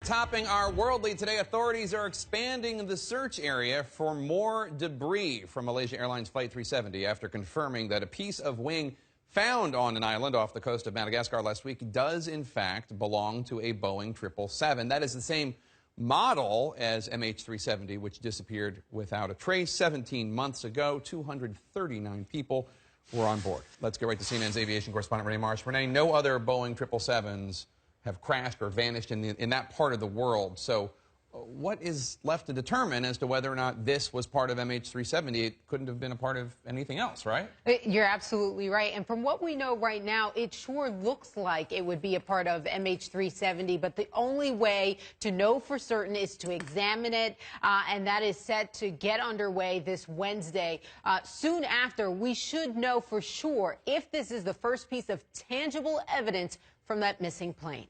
Topping our world lead today, authorities are expanding the search area for more debris from Malaysia Airlines Flight 370 after confirming that a piece of wing found on an island off the coast of Madagascar last week does in fact belong to a Boeing 777. That is the same model as MH370, which disappeared without a trace 17 months ago. 239 people were on board. Let's get right to CNN's aviation correspondent Renee Marsh. Renee, no other Boeing 777s have crashed or vanished in that part of the world. So what is left to determine as to whether or not this was part of MH370? It couldn't have been a part of anything else, right? You're absolutely right. And from what we know right now, it sure looks like it would be a part of MH370. But the only way to know for certain is to examine it. And that is set to get underway this Wednesday. Soon after, we should know for sure if this is the first piece of tangible evidence from that missing plane.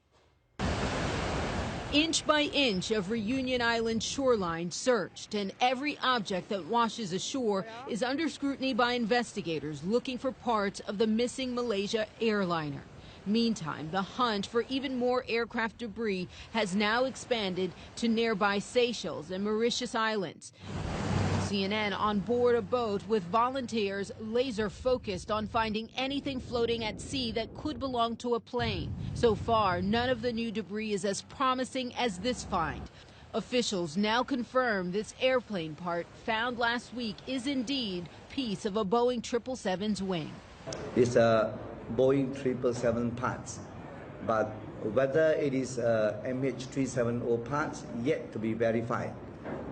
Inch by inch of Reunion Island shoreline searched, and every object that washes ashore is under scrutiny by investigators looking for parts of the missing Malaysia airliner. Meantime, the hunt for even more aircraft debris has now expanded to nearby Seychelles and Mauritius Islands. CNN on board a boat with volunteers laser focused on finding anything floating at sea that could belong to a plane. So far, none of the new debris is as promising as this find. Officials now confirm this airplane part found last week is indeed piece of a Boeing 777's wing. It's a Boeing 777 parts, but whether it is MH370 parts yet to be verified.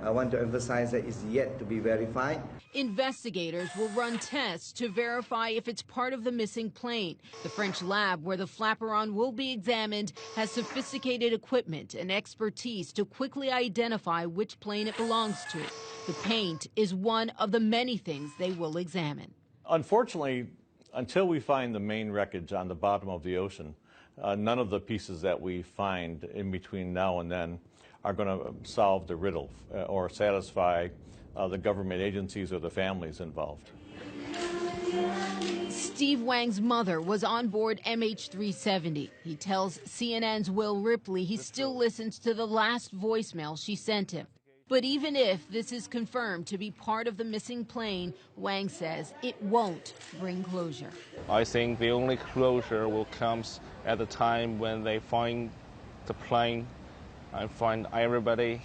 I want to emphasize that it's yet to be verified. Investigators will run tests to verify if it's part of the missing plane. The French lab where the flaperon will be examined has sophisticated equipment and expertise to quickly identify which plane it belongs to. The paint is one of the many things they will examine. Unfortunately, until we find the main wreckage on the bottom of the ocean, none of the pieces that we find in between now and then are going to solve the riddle or satisfy the government agencies or the families involved. Steve Wang's mother was on board MH370. He tells CNN's Will Ripley he still listens to the last voicemail she sent him. But even if this is confirmed to be part of the missing plane, Wang says it won't bring closure. I think the only closure will come at the time when they find the plane and find everybody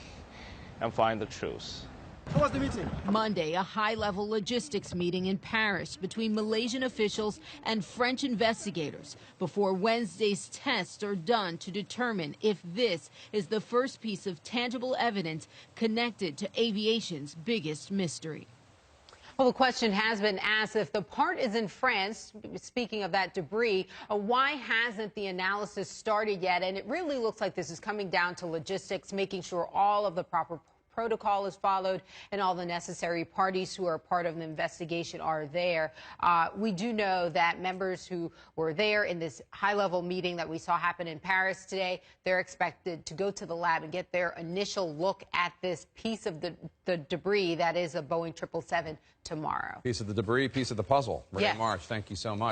and find the truth. How was the meeting? Monday, a high-level logistics meeting in Paris between Malaysian officials and French investigators before Wednesday's tests are done to determine if this is the first piece of tangible evidence connected to aviation's biggest mystery. Well, the question has been asked, if the part is in France, speaking of that debris, why hasn't the analysis started yet? And it really looks like this is coming down to logistics, making sure all of the proper protocol is followed and all the necessary parties who are part of the investigation are there. We do know that members who were there in this high-level meeting that we saw happen in Paris today, they're expected to go to the lab and get their initial look at this piece of the debris that is a Boeing 777 tomorrow. Piece of the debris, piece of the puzzle. Renee Yes. Marsh, thank you so much.